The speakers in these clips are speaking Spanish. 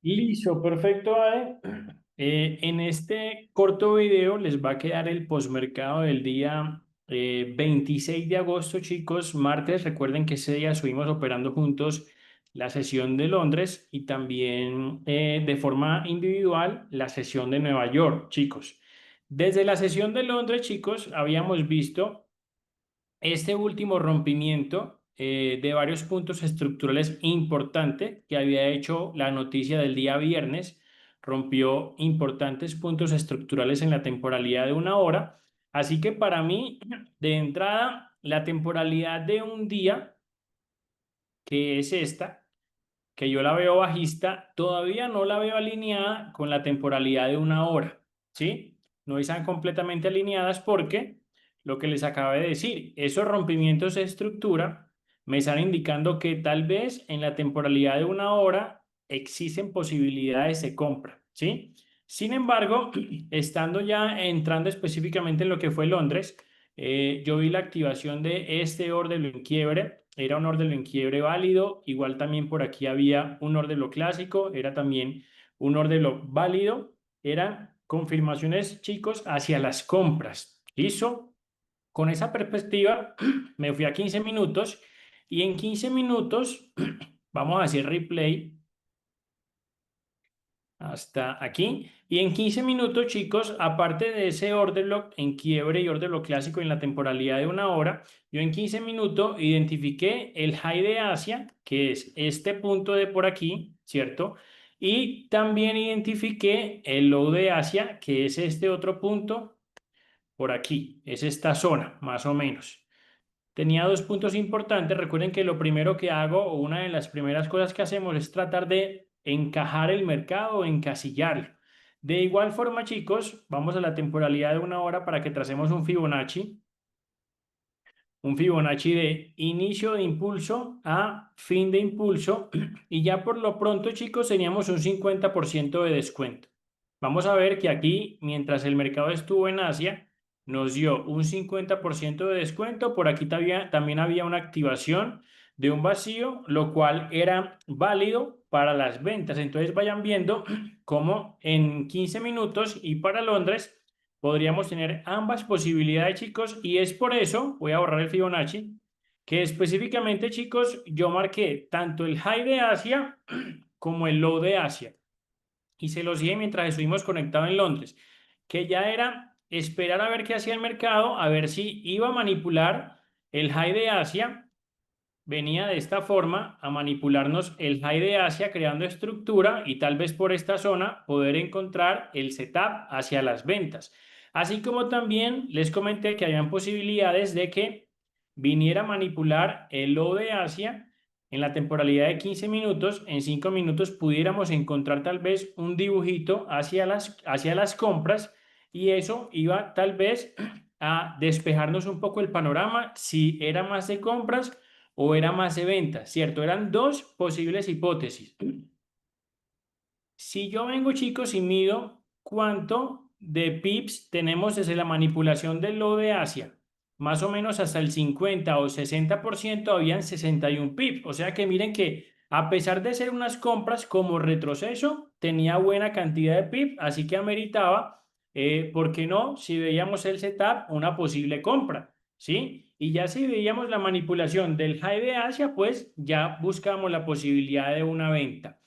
Listo, perfecto, Ale. En este corto video les va a quedar el postmercado del día 26 de agosto, chicos, martes. Recuerden que ese día estuvimos operando juntos la sesión de Londres y también de forma individual la sesión de Nueva York, chicos. Desde la sesión de Londres, chicos, habíamos visto este último rompimiento de varios puntos estructurales importante que había hecho la noticia del día viernes, rompió importantes puntos estructurales en la temporalidad de una hora. Así que para mí, de entrada, la temporalidad de un día, que es esta, que yo la veo bajista, todavía no la veo alineada con la temporalidad de una hora, ¿sí? No están completamente alineadas porque lo que les acabé de decir, esos rompimientos de estructura me están indicando que tal vez en la temporalidad de una hora existen posibilidades de compra, ¿sí? Sin embargo, estando ya entrando específicamente en lo que fue Londres, yo vi la activación de este orden en quiebre, era un orden en quiebre válido, igual también por aquí había un orden clásico, era también un orden válido, eran confirmaciones, chicos, hacia las compras. ¿Listo? Con esa perspectiva, me fui a 15 minutos y en 15 minutos, vamos a hacer replay hasta aquí. Y en 15 minutos, chicos, aparte de ese order block en quiebre y order block clásico en la temporalidad de una hora, yo en 15 minutos identifiqué el high de Asia, que es este punto de por aquí, ¿cierto? Y también identifiqué el low de Asia, que es este otro punto por aquí, es esta zona, más o menos. Tenía dos puntos importantes. Recuerden que lo primero que hago o una de las primeras cosas que hacemos es tratar de encajar el mercado o encasillarlo. De igual forma, chicos, vamos a la temporalidad de una hora para que tracemos un Fibonacci de inicio de impulso a fin de impulso y ya por lo pronto, chicos, teníamos un 50% de descuento. Vamos a ver que aquí, mientras el mercado estuvo en Asia, nos dio un 50% de descuento. Por aquí también había una activación de un vacío, lo cual era válido para las ventas. Entonces vayan viendo cómo en 15 minutos y para Londres podríamos tener ambas posibilidades, chicos, y es por eso, voy a borrar el Fibonacci, que específicamente, chicos, yo marqué tanto el high de Asia como el low de Asia. Y se los dije mientras estuvimos conectados en Londres, que ya era esperar a ver qué hacía el mercado, a ver si iba a manipular el high de Asia. Venía de esta forma a manipularnos el high de Asia creando estructura y tal vez por esta zona poder encontrar el setup hacia las ventas. Así como también les comenté que habían posibilidades de que viniera a manipular el low de Asia en la temporalidad de 15 minutos. En 5 minutos pudiéramos encontrar tal vez un dibujito hacia las compras y eso iba tal vez a despejarnos un poco el panorama si era más de compras o era más de venta, ¿cierto? Eran dos posibles hipótesis. Si yo vengo, chicos, y mido cuánto de pips tenemos desde la manipulación del low de Asia, más o menos hasta el 50 o 60% habían 61 pips. O sea que miren que a pesar de ser unas compras como retroceso, tenía buena cantidad de pips, así que ameritaba, ¿por qué no? Si veíamos el setup, una posible compra, ¿sí? Y ya si veíamos la manipulación del high de Asia, pues ya buscamos la posibilidad de una venta.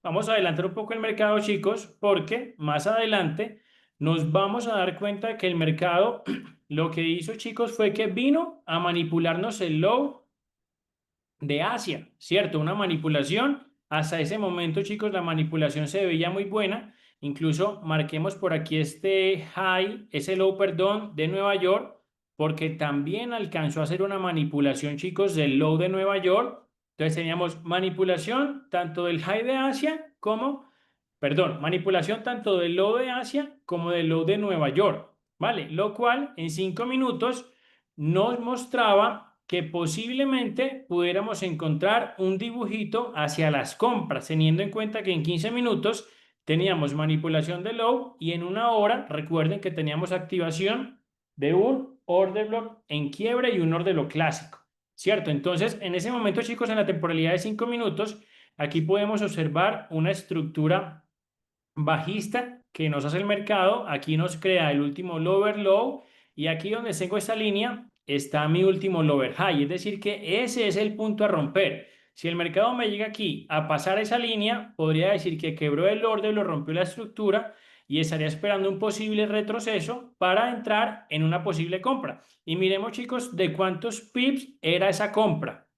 Vamos a adelantar un poco el mercado, chicos, porque más adelante nos vamos a dar cuenta de que el mercado lo que hizo, chicos, fue que vino a manipularnos el low de Asia, ¿cierto? Una manipulación. Hasta ese momento, chicos, la manipulación se veía muy buena. Incluso marquemos por aquí este high, ese low, perdón, de Nueva York, porque también alcanzó a hacer una manipulación, chicos, del low de Nueva York. Entonces teníamos manipulación tanto del high de Asia como, perdón, manipulación tanto del low de Asia como del low de Nueva York, ¿vale? Lo cual en 5 minutos nos mostraba que posiblemente pudiéramos encontrar un dibujito hacia las compras, teniendo en cuenta que en 15 minutos teníamos manipulación de low y en una hora, recuerden que teníamos activación de un order block en quiebre y un order block clásico, ¿cierto? Entonces, en ese momento, chicos, en la temporalidad de 5 minutos, Aquí podemos observar una estructura bajista que nos hace el mercado. Aquí nos crea el último lower low y aquí donde tengo esta línea está mi último lower high. Es decir, que ese es el punto a romper. Si el mercado me llega aquí a pasar esa línea, podría decir que quebró el orden, lo rompió la estructura y estaría esperando un posible retroceso para entrar en una posible compra. Y miremos, chicos, de cuántos pips era esa compra.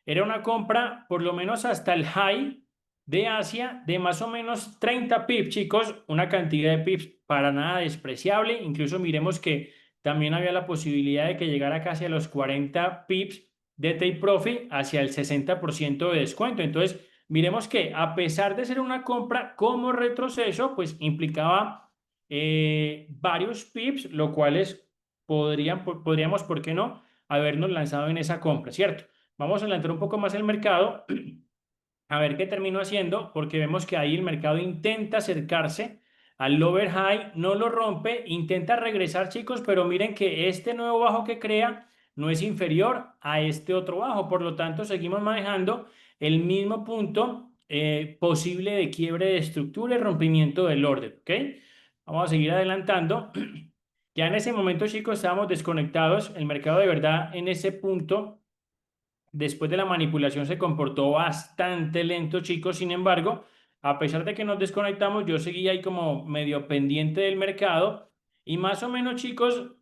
Era una compra por lo menos hasta el high de Asia de más o menos 30 pips, chicos, una cantidad de pips para nada despreciable. Incluso miremos que también había la posibilidad de que llegara casi a los 40 pips de take profit hacia el 60% de descuento. Entonces, miremos que a pesar de ser una compra como retroceso, pues implicaba varios pips, lo cuales podríamos, ¿por qué no?, habernos lanzado en esa compra, ¿cierto? Vamos a adelantar un poco más el mercado, a ver qué termino haciendo, porque vemos que ahí el mercado intenta acercarse al lower high, no lo rompe, intenta regresar, chicos, pero miren que este nuevo bajo que crea no es inferior a este otro bajo, por lo tanto seguimos manejando el mismo punto posible de quiebre de estructura y rompimiento del orden, ¿ok? Vamos a seguir adelantando. Ya en ese momento, chicos, estábamos desconectados, el mercado de verdad en ese punto después de la manipulación se comportó bastante lento, chicos. Sin embargo, a pesar de que nos desconectamos, yo seguía ahí como medio pendiente del mercado. Y más o menos, chicos,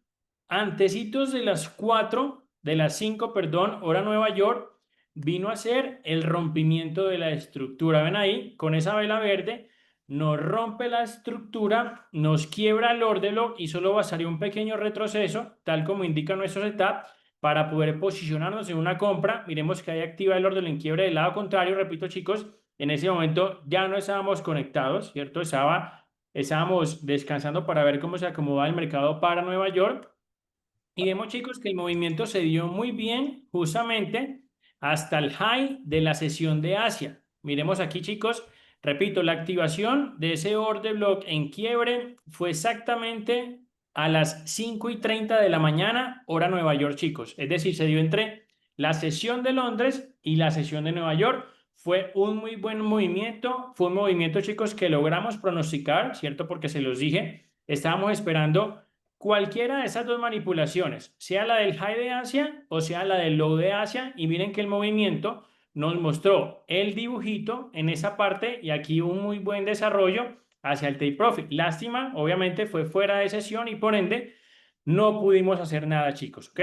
antecitos de las 4, de las 5, perdón, hora Nueva York, vino a ser el rompimiento de la estructura. Ven ahí, con esa vela verde, nos rompe la estructura, nos quiebra el order block y solo bastaría un pequeño retroceso, tal como indica nuestro setup para poder posicionarnos en una compra. Miremos que ahí activa el orden en quiebre del lado contrario. Repito, chicos, en ese momento ya no estábamos conectados, ¿cierto? Estábamos descansando para ver cómo se acomodaba el mercado para Nueva York. Y vemos, chicos, que el movimiento se dio muy bien justamente hasta el high de la sesión de Asia. Miremos aquí, chicos, repito, la activación de ese order block en quiebre fue exactamente a las 5:30 de la mañana, hora Nueva York, chicos. Es decir, se dio entre la sesión de Londres y la sesión de Nueva York. Fue un muy buen movimiento, fue un movimiento, chicos, que logramos pronosticar, ¿cierto? Porque se los dije, estábamos esperando cualquiera de esas dos manipulaciones, sea la del high de Asia o sea la del low de Asia, y miren que el movimiento nos mostró el dibujito en esa parte y aquí un muy buen desarrollo hacia el take profit. Lástima, obviamente fue fuera de sesión y por ende no pudimos hacer nada, chicos, ¿ok?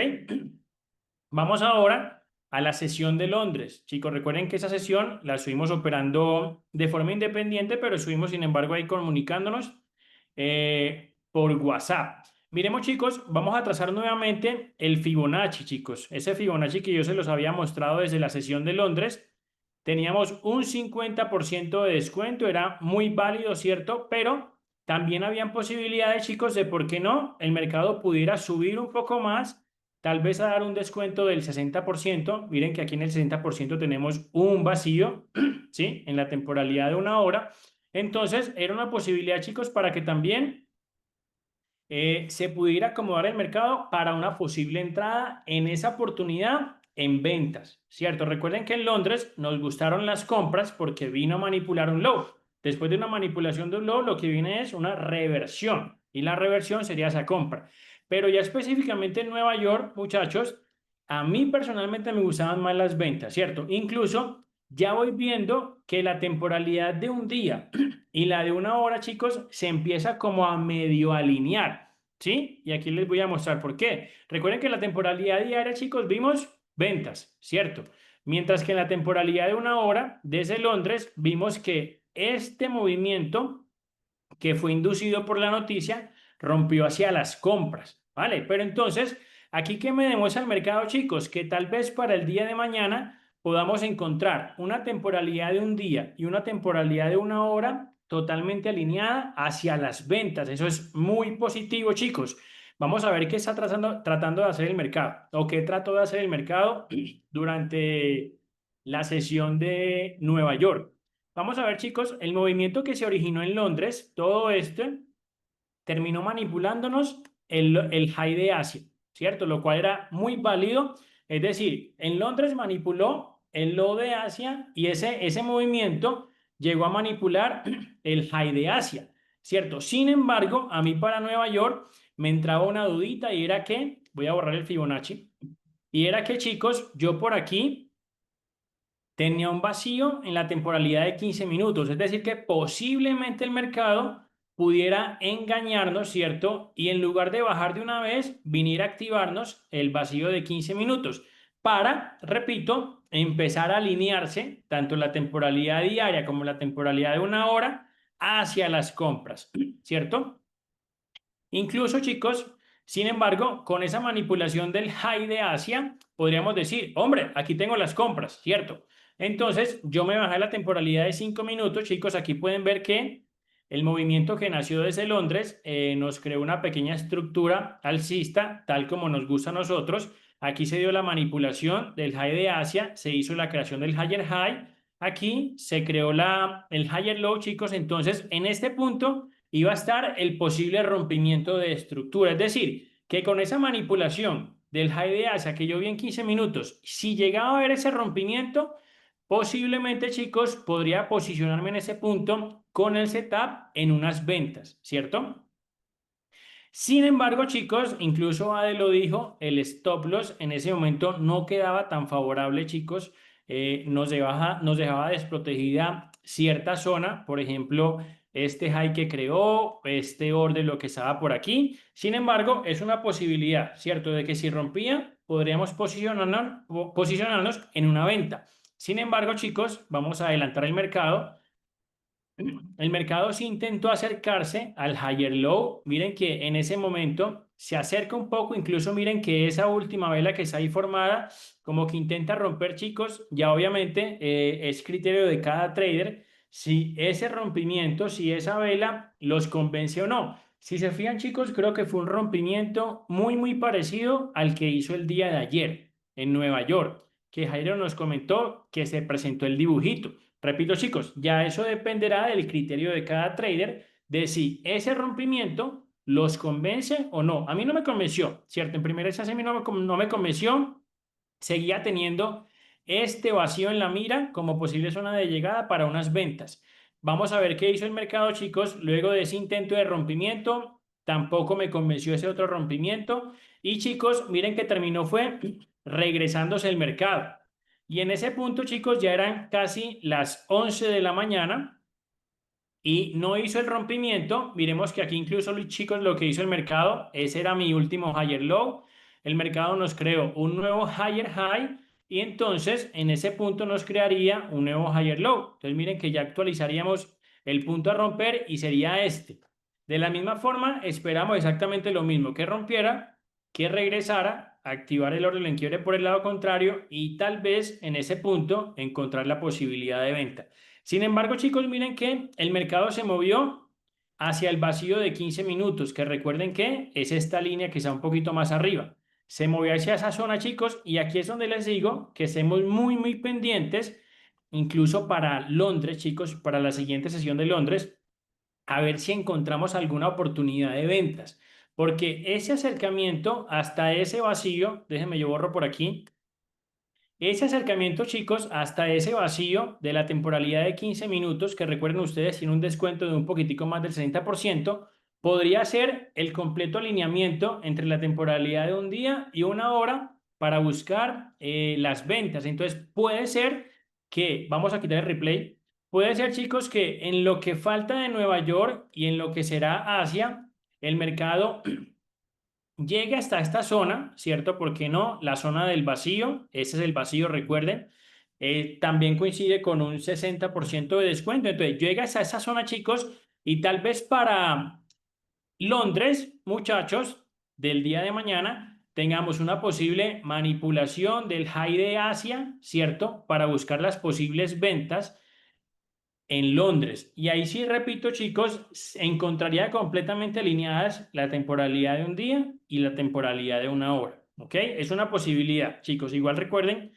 Vamos ahora a la sesión de Londres. Chicos, recuerden que esa sesión la estuvimos operando de forma independiente, pero estuvimos, sin embargo, ahí comunicándonos por WhatsApp. Miremos, chicos, vamos a trazar nuevamente el Fibonacci, chicos. Ese Fibonacci que yo se los había mostrado desde la sesión de Londres. Teníamos un 50% de descuento, era muy válido, ¿cierto? Pero también habían posibilidades, chicos, de por qué no el mercado pudiera subir un poco más, tal vez a dar un descuento del 60%. Miren que aquí en el 60% tenemos un vacío, ¿sí? En la temporalidad de una hora. Entonces, era una posibilidad, chicos, para que también se pudiera acomodar el mercado para una posible entrada en esa oportunidad en ventas, ¿cierto? Recuerden que en Londres nos gustaron las compras porque vino a manipular un low. Después de una manipulación de un low, lo que viene es una reversión y la reversión sería esa compra. Pero ya específicamente en Nueva York, muchachos, a mí personalmente me gustaban más las ventas, ¿cierto? Incluso ya voy viendo que la temporalidad de un día y la de una hora, chicos, se empieza como a medio alinear, ¿sí? Y aquí les voy a mostrar por qué. Recuerden que la temporalidad diaria, chicos, vimos ventas, ¿cierto? Mientras que en la temporalidad de una hora, desde Londres, vimos que este movimiento que fue inducido por la noticia rompió hacia las compras, ¿vale? Pero entonces, aquí que me demuestra el mercado, chicos, que tal vez para el día de mañana podamos encontrar una temporalidad de un día y una temporalidad de una hora totalmente alineada hacia las ventas. Eso es muy positivo, chicos. Vamos a ver qué está tratando de hacer el mercado o qué trató de hacer el mercado durante la sesión de Nueva York. Vamos a ver, chicos, el movimiento que se originó en Londres, todo esto terminó manipulándonos el high de Asia, ¿cierto? Lo cual era muy válido. Es decir, en Londres manipuló el low de Asia y ese movimiento llegó a manipular el high de Asia, ¿cierto? Sin embargo, a mí para Nueva York me entraba una dudita y era que, voy a borrar el Fibonacci, y era que chicos, yo por aquí tenía un vacío en la temporalidad de 15 minutos, es decir, que posiblemente el mercado pudiera engañarnos, ¿cierto? Y en lugar de bajar de una vez, viniera a activarnos el vacío de 15 minutos para, repito, empezar a alinearse tanto la temporalidad diaria como la temporalidad de una hora hacia las compras, ¿cierto? Incluso, chicos, sin embargo, con esa manipulación del high de Asia, podríamos decir, hombre, aquí tengo las compras, ¿cierto? Entonces, yo me bajé la temporalidad de 5 minutos, chicos, aquí pueden ver que el movimiento que nació desde Londres nos creó una pequeña estructura alcista, tal como nos gusta a nosotros. Aquí se dio la manipulación del high de Asia, se hizo la creación del higher high, aquí se creó el higher low, chicos, entonces en este punto iba a estar el posible rompimiento de estructura. Es decir, que con esa manipulación del high de Asia que yo vi en 15 minutos, si llegaba a haber ese rompimiento, posiblemente, chicos, podría posicionarme en ese punto con el setup en unas ventas, ¿cierto? Sin embargo, chicos, incluso Ade lo dijo, el stop loss en ese momento no quedaba tan favorable, chicos. Nos dejaba desprotegida cierta zona, por ejemplo, este high que creó, este orden, lo que estaba por aquí. Sin embargo, es una posibilidad, ¿cierto? De que si rompía, podríamos posicionarnos en una venta. Sin embargo, chicos, vamos a adelantar el mercado. El mercado sí intentó acercarse al higher low. Miren que en ese momento se acerca un poco, incluso miren que esa última vela que está ahí formada, como que intenta romper, chicos, ya obviamente es criterio de cada trader si ese rompimiento, si esa vela los convence o no. Si se fijan, chicos, creo que fue un rompimiento muy parecido al que hizo el día de ayer en Nueva York, que Jairo nos comentó que se presentó el dibujito. Repito, chicos, ya eso dependerá del criterio de cada trader de si ese rompimiento los convence o no. A mí no me convenció, ¿cierto? En primera instancia a mí no me convenció. Seguía teniendo este vacío en la mira como posible zona de llegada para unas ventas. Vamos a ver qué hizo el mercado, chicos, luego de ese intento de rompimiento. Tampoco me convenció ese otro rompimiento. Y chicos, miren que terminó fue regresándose el mercado. Y en ese punto, chicos, ya eran casi las 11 de la mañana y no hizo el rompimiento. Miremos que aquí incluso, chicos, lo que hizo el mercado, ese era mi último higher low. El mercado nos creó un nuevo higher high y entonces en ese punto nos crearía un nuevo higher low. Entonces miren que ya actualizaríamos el punto a romper y sería este. De la misma forma, esperamos exactamente lo mismo, que rompiera, que regresara, activar el orden en quiebre por el lado contrario y tal vez en ese punto encontrar la posibilidad de venta. Sin embargo, chicos, miren que el mercado se movió hacia el vacío de 15 minutos, que recuerden que es esta línea que está un poquito más arriba. Se movió hacia esa zona, chicos, y aquí es donde les digo que estemos muy pendientes, incluso para Londres, chicos, para la siguiente sesión de Londres, a ver si encontramos alguna oportunidad de ventas. Porque ese acercamiento hasta ese vacío, déjenme yo borro por aquí, ese acercamiento, chicos, hasta ese vacío de la temporalidad de 15 minutos, que recuerden ustedes, tiene un descuento de un poquitico más del 60%, podría ser el completo alineamiento entre la temporalidad de un día y una hora para buscar las ventas. Entonces, puede ser que, vamos a quitar el replay, puede ser, chicos, que en lo que falta de Nueva York y en lo que será Asia, el mercado llegue hasta esta zona, ¿cierto? ¿Por qué no? La zona del vacío, ese es el vacío, recuerden, también coincide con un 60% de descuento. Entonces, llega hasta esa zona, chicos, y tal vez para Londres, muchachos, del día de mañana, tengamos una posible manipulación del high de Asia, ¿cierto? Para buscar las posibles ventas en Londres. Y ahí sí, repito, chicos, encontraría completamente alineadas la temporalidad de un día y la temporalidad de una hora. ¿Ok? Es una posibilidad, chicos. Igual recuerden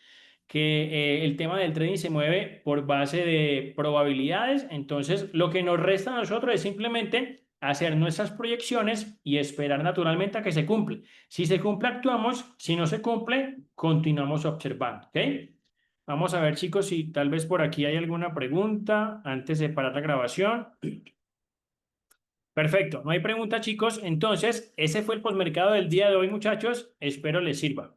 que el tema del trading se mueve por base de probabilidades. Entonces, lo que nos resta a nosotros es simplemente hacer nuestras proyecciones y esperar naturalmente a que se cumpla. Si se cumple, actuamos. Si no se cumple, continuamos observando. ¿Ok? Vamos a ver, chicos, si tal vez por aquí hay alguna pregunta antes de parar la grabación. Perfecto, no hay pregunta, chicos. Entonces, ese fue el posmercado del día de hoy, muchachos. Espero les sirva.